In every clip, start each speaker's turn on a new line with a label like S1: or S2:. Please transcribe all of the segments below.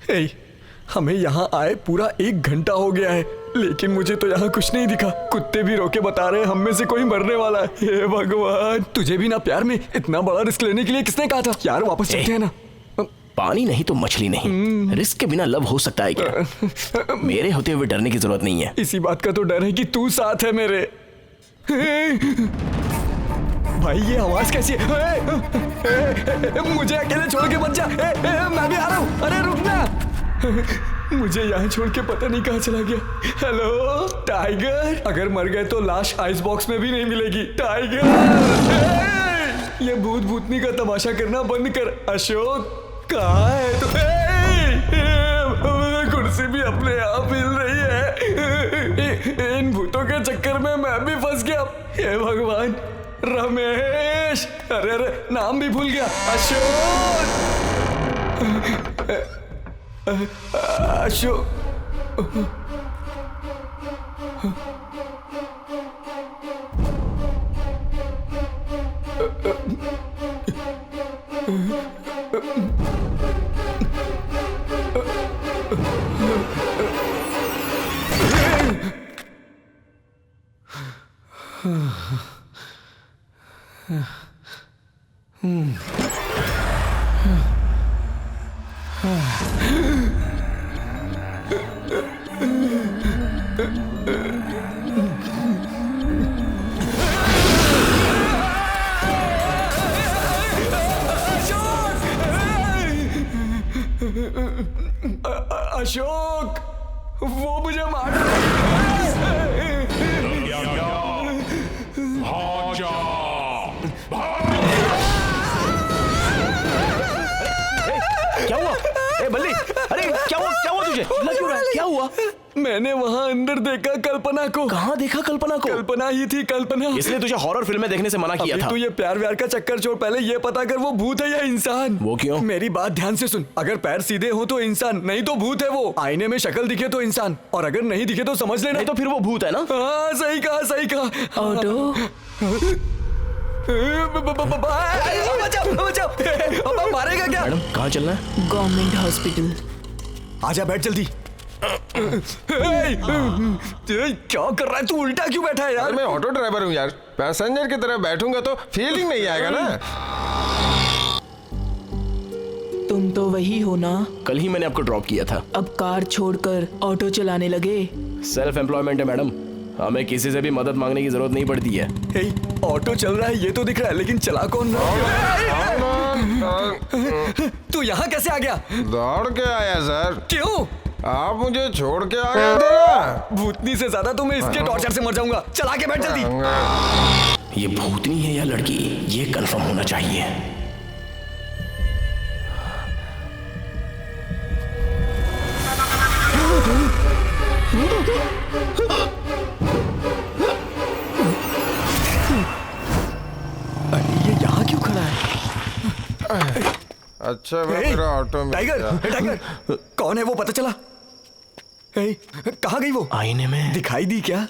S1: ए, हमें यहाँ आए पूरा 1 घंटा हो गया है, लेकिन मुझे तो यहाँ कुछ नहीं दिखा। कुत्ते भी रोके बता रहे हैं हम में से कोई मरने वाला है। हे भगवान, तुझे भी ना प्यार में इतना बड़ा रिस्क लेने के लिए किसने कहा था? यार वापस चलते हैं ना।
S2: पानी नहीं तो मछली नहीं, रिस्क के बिना लव हो सकता है क्या? मेरे होते हुए डरने की जरूरत नहीं है।
S1: इसी बात का तो डर है कि तू साथ है मेरे। भाई ये आवाज कैसी है? मुझे अकेले छोड़ के मत जा। मैं भी आ रहा हूँ। अरे रुकना, मुझे यहाँ छोड़ के पता नहीं कहाँ चला गया। हेलो टाइगर, अगर मर गए तो लाश आइस बॉक्स में भी नहीं मिलेगी। टाइगर, ये भूत भूतनी का तमाशा करना बंद कर। अशोक कहाँ है तू? कुर्सी भी अपने आप हिल रही है। इन भूतों के चक्कर में मैं भी फंस गया। हे भगवान। रमेश, अरे अरे नाम भी भूल गया। अशोक, अशोक, अशोक, वो मुझे मार
S2: क्या हुआ? बल्ली, अरे क्या हुआ तुझे? लग क्यों रहा है? क्या हुआ?
S1: मैंने वहाँ अंदर देखा कल्पना को।
S2: कहाँ देखा कल्पना को?
S1: कल्पना ही थी, कल्पना।
S2: इसलिए तुझे हॉरर फिल्में देखने से मना किया था।
S1: तू ये प्यार व्यार का चक्कर छोड़, पहले ये पता कर वो भूत है या इंसान।
S2: वो क्यों?
S1: मेरी बात ध्यान से सुन। अगर पैर सीधे हो तो इंसान, नहीं तो भूत है वो। आईने में शक्ल दिखे तो इंसान, और अगर नहीं दिखे तो समझ लेना।
S2: नहीं तो फिर वो भूत है ना?
S1: हाँ सही कहा, सही कहा।
S3: ऑटो,
S1: बचाओ, मारेगा क्या?
S2: मैडम कहाँ चलना है?
S3: Government hospital.
S1: आजा, बैठ जल्दी। क्या कर रहा है तू? उल्टा क्यों बैठा है यार?
S4: मैं ऑटो ड्राइवर हूँ यार, पैसेंजर की तरह बैठूंगा तो फीलिंग नहीं आएगा ना।
S3: तुम तो वही हो ना?
S2: कल ही मैंने आपको ड्रॉप किया था।
S3: अब कार छोड़कर ऑटो चलाने लगे?
S2: सेल्फ एम्प्लॉयमेंट है मैडम, हमें किसी से भी मदद मांगने की जरूरत नहीं पड़ती है।
S1: ऑटो चल रहा है ये तो दिख रहा है, लेकिन चला कौन रहा है? तू यहाँ कैसे आ गया?
S4: दौड़ के आया सर।
S1: क्यों?
S4: आप मुझे छोड़ के आ गए थे ना।
S1: भूतनी से ज्यादा तो मैं इसके टॉर्चर से मर जाऊंगा। चला के बैठ जल्दी।
S2: ये भूतनी है या लड़की, ये कंफर्म होना चाहिए।
S1: अरे ये यहाँ क्यों खड़ा है?
S4: अच्छा मेरा ऑटो में।
S1: टाइगर, कौन है वो पता चला? कहाँ गई वो?
S2: आईने में
S1: दिखाई दी क्या?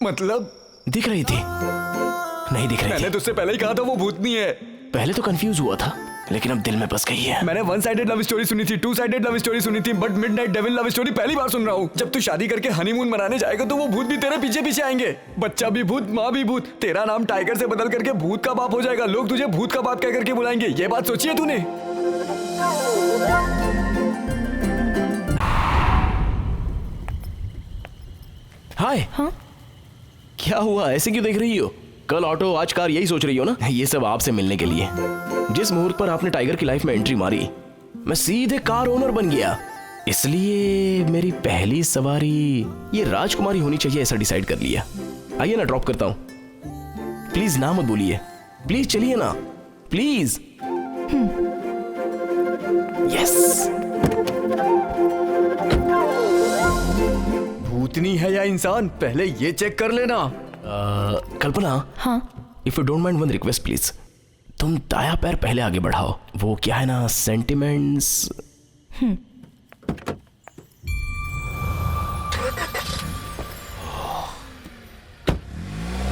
S1: मतलब
S2: दिख रही थी? नहीं दिख रही
S1: मैंने
S2: थी।
S1: तुझसे पहले ही कहा था वो भूतनी है।
S2: पहले तो कंफ्यूज हुआ था, लेकिन अब दिल में बस गई है।
S1: मैंने 1 साइडेड लव स्टोरी सुनी थी, 2 साइडेड लव स्टोरी सुनी थी, but midnight devil love story पहली बार सुन रहा हूँ। जब तू शादी करके हनीमून मनाने जाएगा तो वो भूत भी तेरे पीछे पीछे आएंगे। बच्चा भी भूत, माँ भी भूत। तेरा नाम टाइगर से बदल करके भूत का बाप हो जाएगा। लोग तुझे भूत का बाप कह करके बुलाएंगे। ये बात सोची है तूने?
S2: हाय।
S3: हाँ?
S2: क्या हुआ, ऐसे क्यों देख रही हो? कल ऑटो आज कार, यही सोच रही हो ना? ये सब आपसे मिलने के लिए। जिस मुहूर्त पर आपने टाइगर की लाइफ में एंट्री मारी, मैं सीधे कार ओनर बन गया। इसलिए मेरी पहली सवारी ये राजकुमारी होनी चाहिए, ऐसा डिसाइड कर लिया। आइए ना, ड्रॉप करता हूँ। प्लीज ना मत बोलिए, प्लीज चलिए ना, प्लीज। यस।
S1: भूतनी है या इंसान, पहले ये चेक कर लेना।
S2: कल्पना,
S3: हाँ?
S2: If you don't mind, one request please. तुम दाया पैर पहले आगे बढ़ाओ। वो क्या है ना, सेंटिमेंट्स।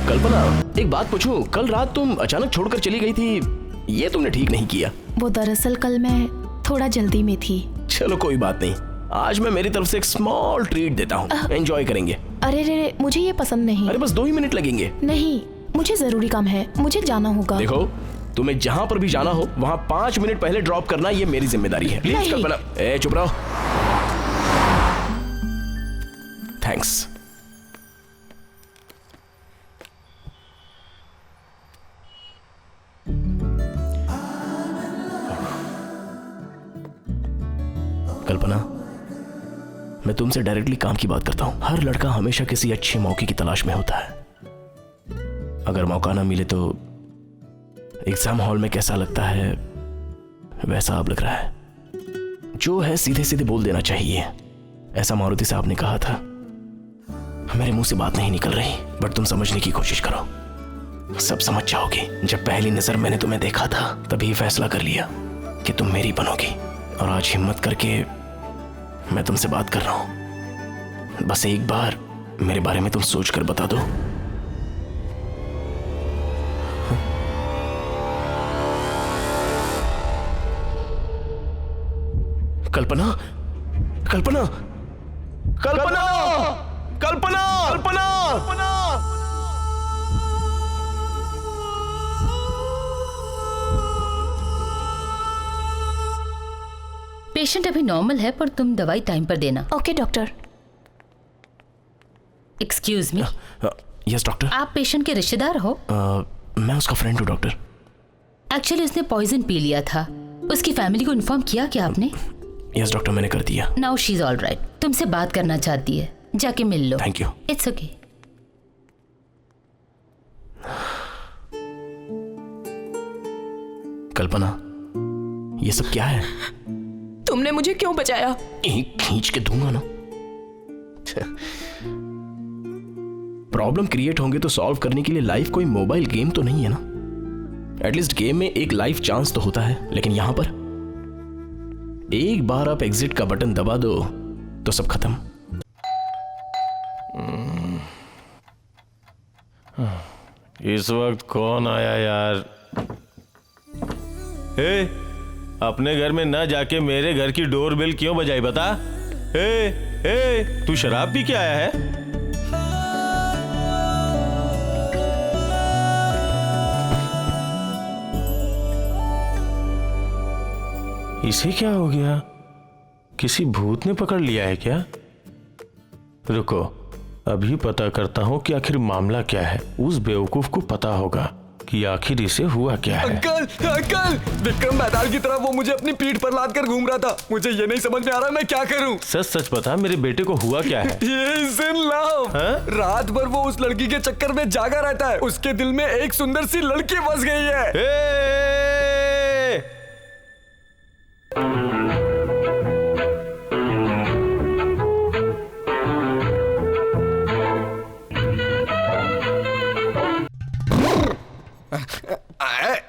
S2: कल्पना, एक बात पूछूं? कल रात तुम अचानक छोड़कर चली गई थी, ये तुमने ठीक नहीं किया।
S5: वो दरअसल कल मैं थोड़ा जल्दी में थी।
S2: चलो कोई बात नहीं, आज मैं मेरी तरफ से एक स्मॉल ट्रीट देता हूँ, एंजॉय करेंगे।
S5: अरे रे, मुझे ये पसंद नहीं।
S2: अरे बस 2 ही मिनट लगेंगे।
S5: नहीं, मुझे जरूरी काम है, मुझे जाना होगा।
S2: देखो, तुम्हें जहां पर भी जाना हो वहां 5 मिनट पहले ड्रॉप करना, ये मेरी जिम्मेदारी है। प्लीज
S5: नहीं।
S2: कल्पना, चुप रहो। थैंक्स। कल्पना, मैं तुमसे डायरेक्टली काम की बात करता हूं। हर लड़का हमेशा किसी अच्छे मौके की तलाश में होता है। अगर मौका ना मिले तो एग्जाम हॉल में कैसा लगता है वैसा अब लग रहा है। जो है सीधे सीधे बोल देना चाहिए, ऐसा मारुति साहब ने कहा था। मेरे मुंह से बात नहीं निकल रही, बट तुम समझने की कोशिश करो, सब समझ जाओगे। जब पहली नजर मैंने तुम्हें देखा था तभी फैसला कर लिया कि तुम मेरी बनोगी, और आज हिम्मत करके मैं तुमसे बात कर रहा हूं। बस एक बार मेरे बारे में तुम सोच कर बता दो। कल्पना, कल्पना, कल्पना, कल्पना, कल्पना,
S6: पेशेंट अभी नॉर्मल है, पर तुम दवाई टाइम पर देना।
S5: Okay doctor.
S6: Excuse me,
S2: yes doctor.
S6: आप पेशेंट के रिश्तेदार हो?
S2: मैं उसका फ्रेंड हूँ डॉक्टर।
S6: एक्चुअली उसने पॉइजन पी लिया था। उसकी फैमिली को इन्फॉर्म किया क्या आपने?
S2: यस डॉक्टर, मैंने कर दिया।
S6: Now she is all right. तुमसे बात करना चाहती है, जाके मिल लो।
S2: Thank you.
S6: It's okay.
S2: Kalpana, ये सब क्या है?
S3: तुमने मुझे क्यों बचाया?
S2: एक खींच के दूंगा ना। प्रॉब्लम क्रिएट होंगे तो सॉल्व करने के लिए लाइफ कोई मोबाइल गेम तो नहीं है ना। एटलीस्ट गेम में एक लाइफ चांस तो होता है, लेकिन यहां पर एक बार आप एग्जिट का बटन दबा दो तो सब खत्म।
S7: इस वक्त कौन आया यार? हे, अपने घर में ना जाके मेरे घर की डोरबेल क्यों बजाई बता? हे, तू शराब पी के आया है? इसे क्या हो गया? किसी भूत ने पकड़ लिया है क्या? रुको, अभी पता करता हूं कि आखिर मामला क्या है। उस बेवकूफ को पता होगा कि आखिर इसे हुआ क्या है।
S1: अंकल, अंकल, विक्रम बेताल की तरह वो मुझे अपनी पीठ पर लाद कर घूम रहा था। मुझे ये नहीं समझ में आ रहा मैं क्या करूं।
S7: सच सच बता, मेरे बेटे को हुआ क्या है?
S1: He is in love। रात भर वो उस लड़की के चक्कर में जागा रहता है। उसके दिल में एक सुंदर सी लड़की बस गई है।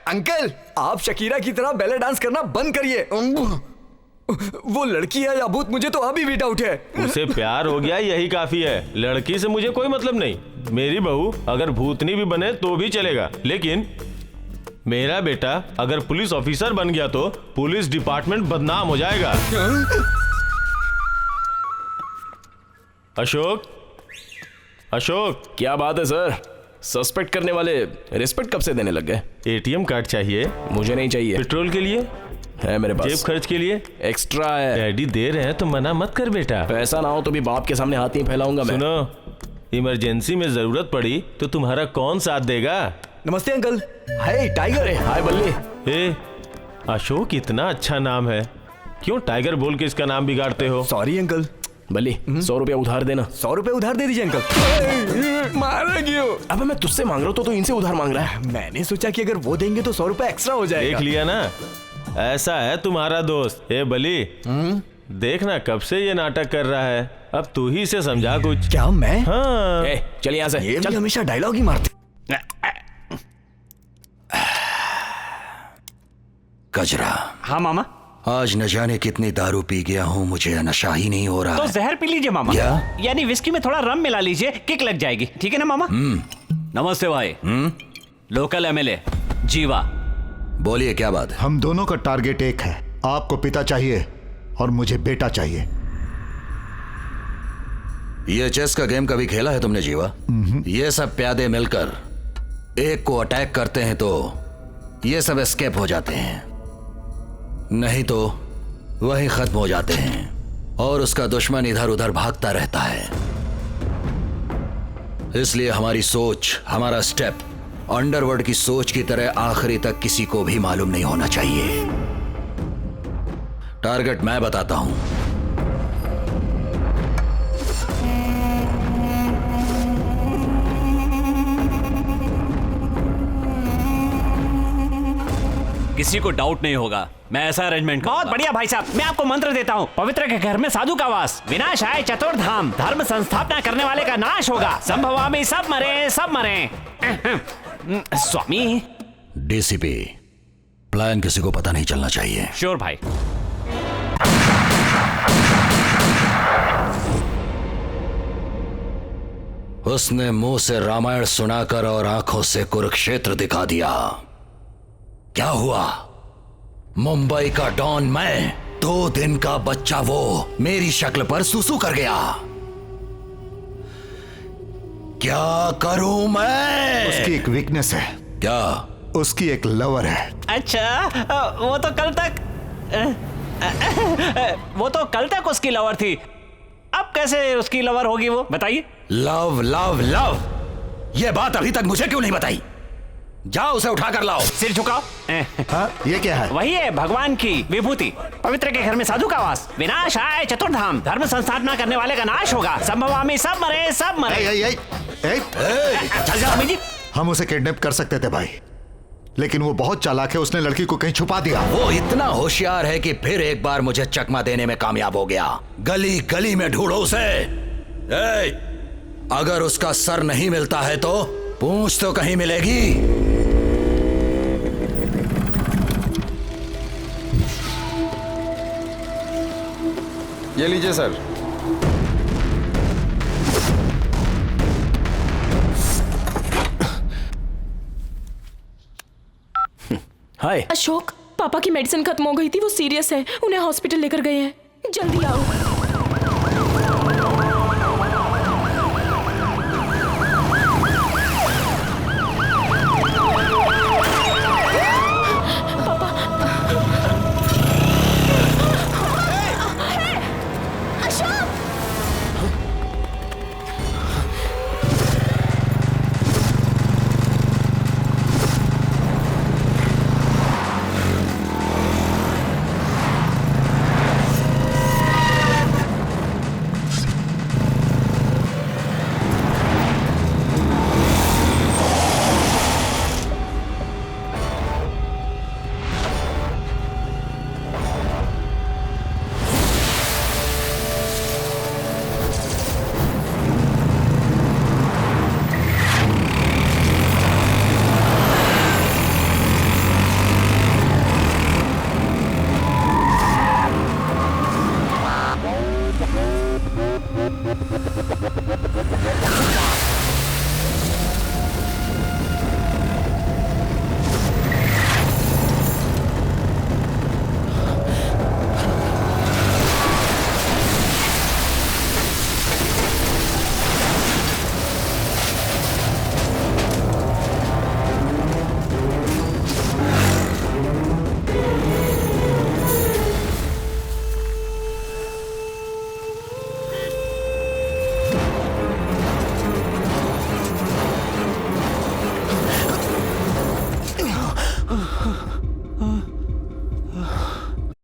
S1: अंकल, आप शकीरा की तरह बैले डांस करना बंद करिए। वो लड़की है या भूत, मुझे तो अभी भी डाउट है।
S7: उसे प्यार हो गया, यही काफी है। लड़की से मुझे कोई मतलब नहीं। मेरी बहू अगर भूतनी भी बने तो भी चलेगा, लेकिन मेरा बेटा अगर पुलिस ऑफिसर बन गया तो पुलिस डिपार्टमेंट बदनाम हो जाएगा। अशोक, अशोक,
S2: क्या बात है सर? सस्पेक्ट करने वाले रिस्पेक्ट कब से देने लग गए?
S7: एटीएम कार्ड चाहिए?
S2: मुझे नहीं चाहिए।
S7: पेट्रोल के लिए
S2: है मेरे पास।
S7: जेब खर्च के लिए
S2: एक्स्ट्रा है।
S7: डैडी दे रहे हैं तो मना मत कर बेटा।
S2: पैसा ना हो तो भी बाप के सामने हाथ नहीं फैलाऊंगा मैं।
S7: सुनो, इमरजेंसी में जरूरत पड़ी तो तुम्हारा कौन साथ देगा?
S1: नमस्ते अंकल। हाय टाइगर।
S2: हाय बल्ली।
S7: ए, अशोक इतना अच्छा नाम है, क्यों टाइगर बोल के इसका नाम बिगाड़ते हो?
S1: Sorry uncle.
S2: बल्ली, 100 रुपया उधार देना।
S1: 100 रुपए उधार दे दीजिए अंकल। मारा क्यों?
S2: अब मैं तुझसे मांग रहा हूँ तो इनसे उधार मांग रहा है।
S1: मैंने सोचा कि अगर वो देंगे तो 100 रुपए एक्स्ट्रा हो जाएगा।
S7: देख लिया ना, ऐसा है तुम्हारा दोस्त। ए बली, देखना कब से ये नाटक कर रहा है। अब तू ही इसे समझा कुछ।
S1: क्या मैं?
S7: हाँ।
S2: चल यहाँ से।
S1: ये भी हमेशा डायलॉग ही मारते।
S8: कजरा।
S9: हाँ मामा।
S8: आज न जाने कितनी दारू पी गया हूँ, मुझे नशा ही नहीं हो रहा
S9: तो
S8: है।
S9: जहर पी लीजिए मामा।
S8: क्या?
S9: यानी विस्की में थोड़ा रम मिला लीजिए, किक लग जाएगी। ठीक है ना मामा? नमस्ते भाई। लोकल एमएलए जीवा।
S8: बोलिए क्या बात है?
S10: हम दोनों का टारगेट एक है। आपको पिता चाहिए और मुझे बेटा चाहिए।
S8: ये चेस का गेम कभी खेला है तुमने जीवा? ये सब प्यादे मिलकर एक को अटैक करते हैं तो ये सब एस्केप हो जाते हैं, नहीं तो वही खत्म हो जाते हैं और उसका दुश्मन इधर उधर भागता रहता है। इसलिए हमारी सोच, हमारा स्टेप अंडरवर्ल्ड की सोच की तरह आखिरी तक किसी को भी मालूम नहीं होना चाहिए। टारगेट मैं बताता हूं।
S9: किसी को डाउट नहीं होगा, मैं ऐसा अरेंजमेंट। बहुत बढ़िया भाई साहब, मैं आपको मंत्र देता हूँ। पवित्र के घर में साधु का वास, विनाश आए चतुर्धाम, धर्म संस्थापना करने वाले का नाश होगा, संभवामि सब मरे सब मरे। स्वामी।
S8: डीसीपी, प्लान किसी को पता नहीं चलना चाहिए।
S9: श्योर भाई।
S8: उसने मुंह से रामायण सुनाकर और आंखों से कुरुक्षेत्र दिखा दिया। क्या हुआ? मुंबई का डॉन मैं, 2 दिन का बच्चा वो मेरी शक्ल पर सुसु कर गया। क्या करूं मैं?
S10: उसकी एक वीकनेस है।
S8: क्या?
S10: उसकी एक लवर है।
S9: अच्छा, वो तो कल तक उसकी लवर थी, अब कैसे उसकी लवर होगी वो, बताइए।
S8: लव लव लव, ये बात अभी तक मुझे क्यों नहीं बताई? जाओ उसे उठा कर लाओ।
S9: सिर झुकाओ।
S10: हाँ, ये क्या है?
S9: वही है भगवान की विभूति। पवित्र के घर में साधु का वास, विनाश आए चतुर्धाम, धर्म संस्थापना करने वाले का नाश होगा, संभवामि सब मरे सब मरे।
S8: चल जा।
S9: जी,
S10: हम उसे किडनैप कर सकते थे भाई, लेकिन वो बहुत चालाक है, उसने लड़की को कहीं छुपा दिया।
S8: वो इतना होशियार है कि फिर एक बार मुझे चकमा देने में कामयाब हो गया। गली गली में ढूंढो उसे। अगर उसका सर नहीं मिलता है तो पूंछ तो कहीं मिलेगी।
S4: ये लीजिए सर।
S2: हाय।
S3: अशोक, पापा की मेडिसिन खत्म हो गई थी, वो सीरियस है, उन्हें हॉस्पिटल लेकर गए हैं, जल्दी आओ।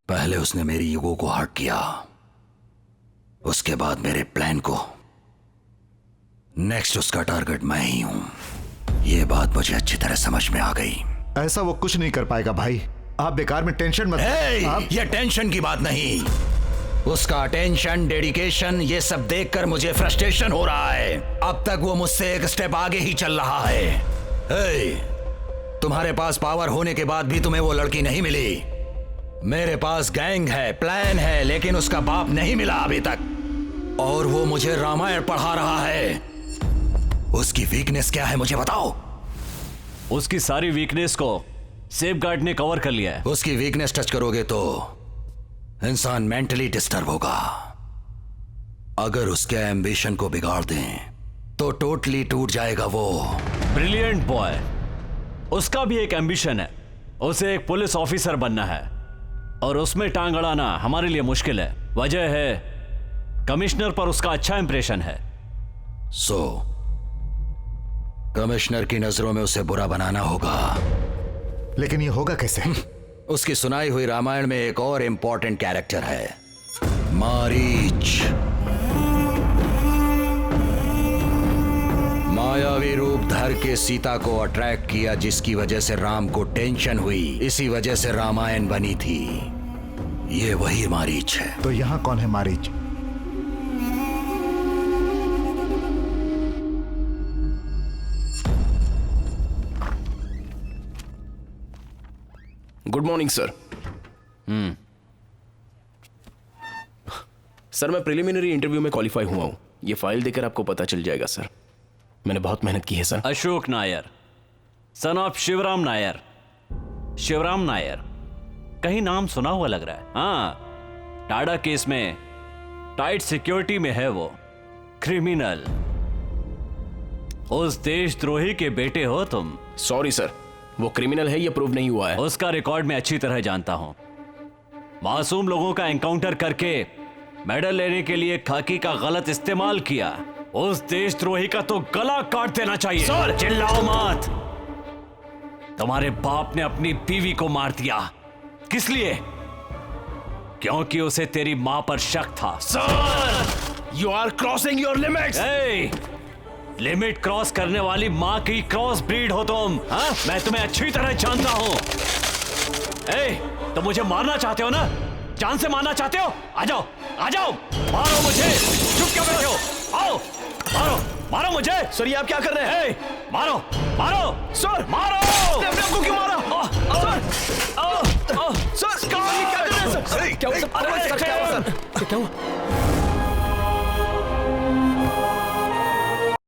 S8: पहले उसने मेरी ईगो को हर्ट किया, उसके बाद मेरे प्लान को। नेक्स्ट उसका टारगेट मैं ही हूं। यह बात मुझे अच्छी तरह समझ में आ गई।
S10: ऐसा वो कुछ नहीं कर पाएगा भाई, आप बेकार में टेंशन मत।
S8: ये टेंशन की बात नहीं, उसका अटेंशन, डेडिकेशन, ये सब देखकर मुझे फ्रस्ट्रेशन हो रहा है। अब तक वो मुझसे एक स्टेप आगे ही चल रहा है। तुम्हारे पास पावर होने के बाद भी तुम्हें वो लड़की नहीं मिली। मेरे पास गैंग है, प्लान है, लेकिन उसका बाप नहीं मिला अभी तक, और वो मुझे रामायण पढ़ा रहा है। उसकी वीकनेस क्या है मुझे बताओ।
S9: उसकी सारी वीकनेस को सेफगार्ड ने कवर कर लिया है।
S8: उसकी वीकनेस टच करोगे तो इंसान मेंटली डिस्टर्ब होगा। अगर उसके एम्बिशन को बिगाड़ दें तो टोटली टूट जाएगा वो।
S9: Brilliant boy. उसका भी एक एम्बिशन है, उसे एक पुलिस ऑफिसर बनना है और उसमें टांग अड़ाना हमारे लिए मुश्किल है। वजह है कमिश्नर पर उसका अच्छा इंप्रेशन है।
S8: सो कमिश्नर की नजरों में उसे बुरा बनाना होगा।
S10: लेकिन ये होगा कैसे?
S8: उसकी सुनाई हुई रामायण में एक और इंपॉर्टेंट कैरेक्टर है, मारीच। मायावी रूप धर के सीता को अट्रैक्ट किया, जिसकी वजह से राम को टेंशन हुई। इसी वजह से रामायण बनी थी। ये वही मारीच है।
S10: तो यहाँ कौन है Marich?
S2: Good morning sir. Sir मैं प्रिलिमिनरी इंटरव्यू में क्वालिफाई हुआ हूं। ये फाइल देखकर आपको पता चल जाएगा सर। मैंने बहुत मेहनत की है sir.
S9: Ashok Nair, son of Shivram Nair. Shivram Nair, कहीं नाम सुना हुआ लग रहा है। हाँ, टाडा केस में टाइट सिक्योरिटी में है वो। क्रिमिनल। उस देशद्रोही के बेटे हो तुम।
S2: सॉरी सर, वो क्रिमिनल है ये प्रूव नहीं हुआ है।
S9: उसका रिकॉर्ड मैं अच्छी तरह जानता हूं। मासूम लोगों का एनकाउंटर करके मेडल लेने के लिए खाकी का गलत इस्तेमाल किया। उस देशद्रोही का तो गला काट देना चाहिए। सर चिल्लाओ मत। तुम्हारे बाप ने अपनी बीवी को मार दिया। किस लिए? क्योंकि उसे तेरी मां पर शक था।
S2: Sir you are crossing your limits.
S9: Limit cross करने वाली मां की क्रॉस ब्रीड हो तुम। हाँ? मैं तुम्हें अच्छी तरह जानता हूं। तो मुझे मारना चाहते हो ना? जान से मारना चाहते हो? आ जाओ, आ जाओ, मारो मुझे। चुप क्यों बैठे हो? आओ, मारो, मारो मुझे।
S2: सर ये आप क्या कर रहे हैं?
S9: मारो, मारो
S2: सर,
S9: मारो।
S2: अपने आपको क्यों मारा? सर, सर क्या कर रहे हैं सर? क्या हुआ? क्या हुआ?